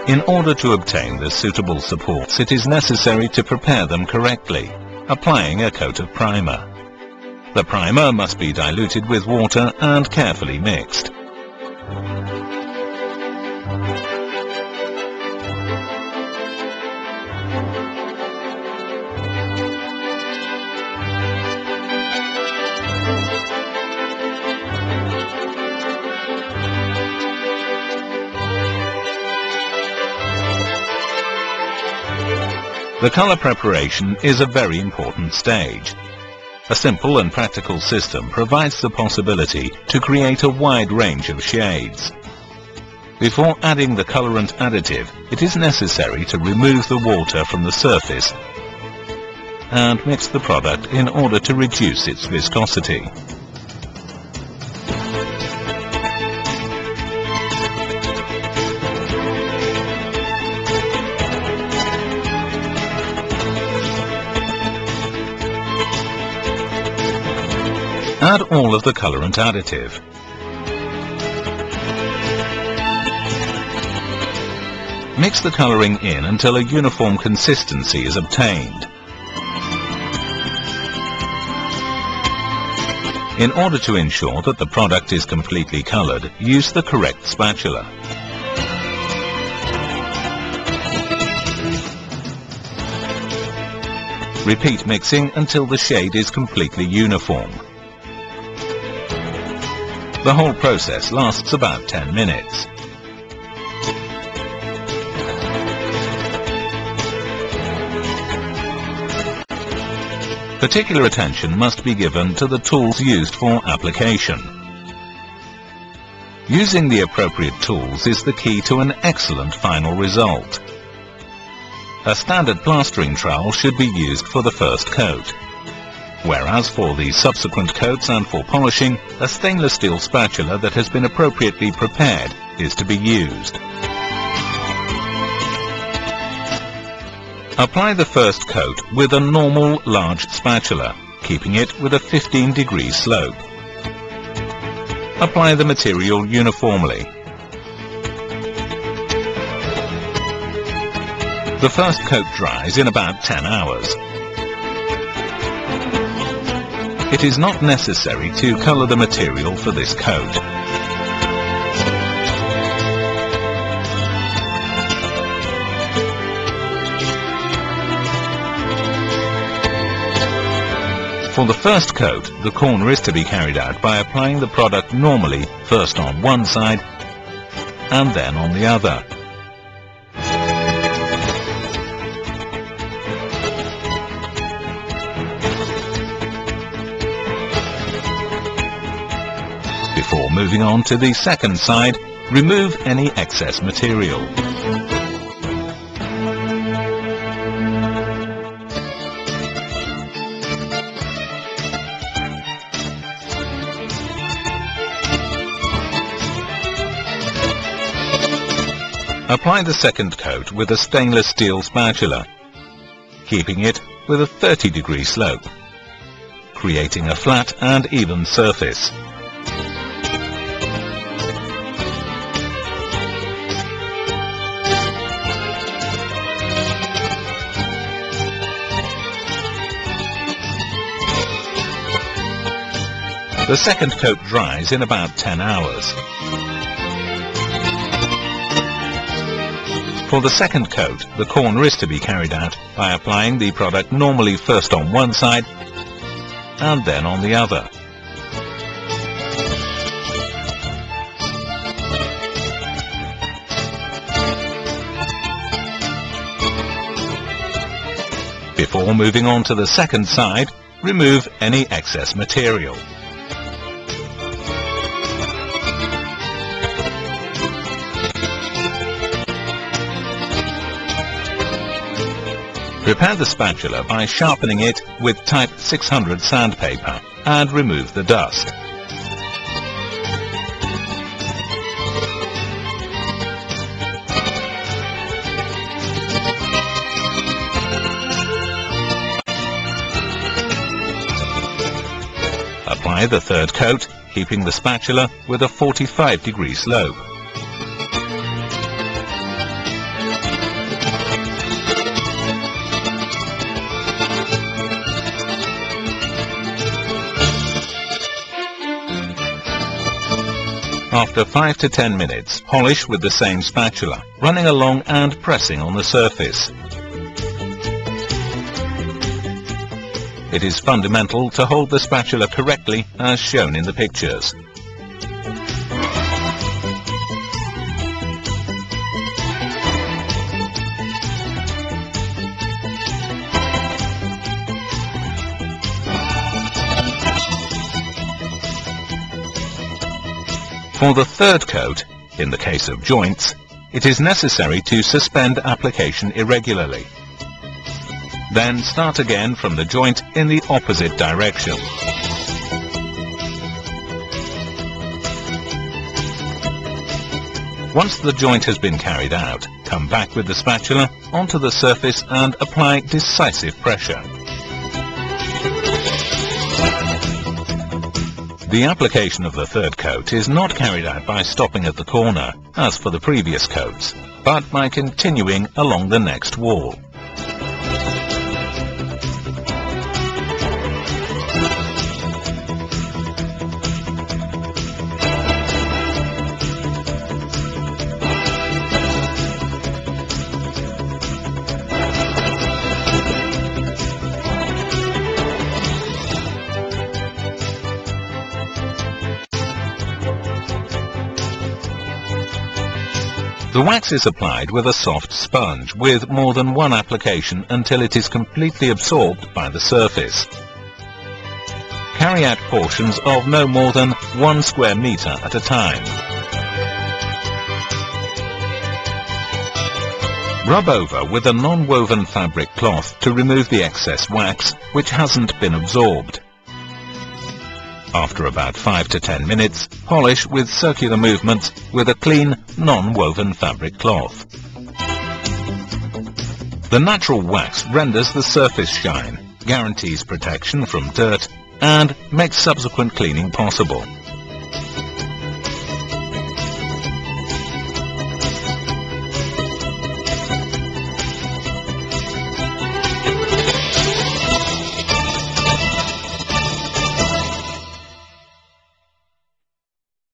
In order to obtain the suitable supports, it is necessary to prepare them correctly, applying a coat of primer. The primer must be diluted with water and carefully mixed. The color preparation is a very important stage. A simple and practical system provides the possibility to create a wide range of shades. Before adding the colorant additive, it is necessary to remove the water from the surface and mix the product in order to reduce its viscosity. Add all of the colorant additive. Mix the coloring in until a uniform consistency is obtained. In order to ensure that the product is completely colored, use the correct spatula. Repeat mixing until the shade is completely uniform. The whole process lasts about 10 minutes. Particular attention must be given to the tools used for application. Using the appropriate tools is the key to an excellent final result. A standard plastering trowel should be used for the first coat, whereas for the subsequent coats and for polishing, a stainless steel spatula that has been appropriately prepared is to be used. Apply the first coat with a normal large spatula, keeping it with a 15-degree slope. Apply the material uniformly. The first coat dries in about 10 hours. It is not necessary to color the material for this coat. For the first coat, the corner is to be carried out by applying the product normally, first on one side and then on the other. Before moving on to the second side, remove any excess material. Apply the second coat with a stainless steel spatula, keeping it with a 30-degree slope, creating a flat and even surface. The second coat dries in about 10 hours. For the second coat, the corner is to be carried out by applying the product normally first on one side and then on the other. Before moving on to the second side, remove any excess material. Prepare the spatula by sharpening it with type 600 sandpaper and remove the dust. Apply the third coat, keeping the spatula with a 45-degree slope. After 5 to 10 minutes, polish with the same spatula, running along and pressing on the surface. It is fundamental to hold the spatula correctly as shown in the pictures. For the third coat, in the case of joints, it is necessary to suspend application irregularly. Then start again from the joint in the opposite direction. Once the joint has been carried out, come back with the spatula onto the surface and apply decisive pressure. The application of the third coat is not carried out by stopping at the corner, as for the previous coats, but by continuing along the next wall. The wax is applied with a soft sponge with more than one application until it is completely absorbed by the surface. Carry out portions of no more than 1 square meter at a time. Rub over with a non-woven fabric cloth to remove the excess wax which hasn't been absorbed. After about 5 to 10 minutes, polish with circular movements with a clean, non-woven fabric cloth. The natural wax renders the surface shine, guarantees protection from dirt, and makes subsequent cleaning possible.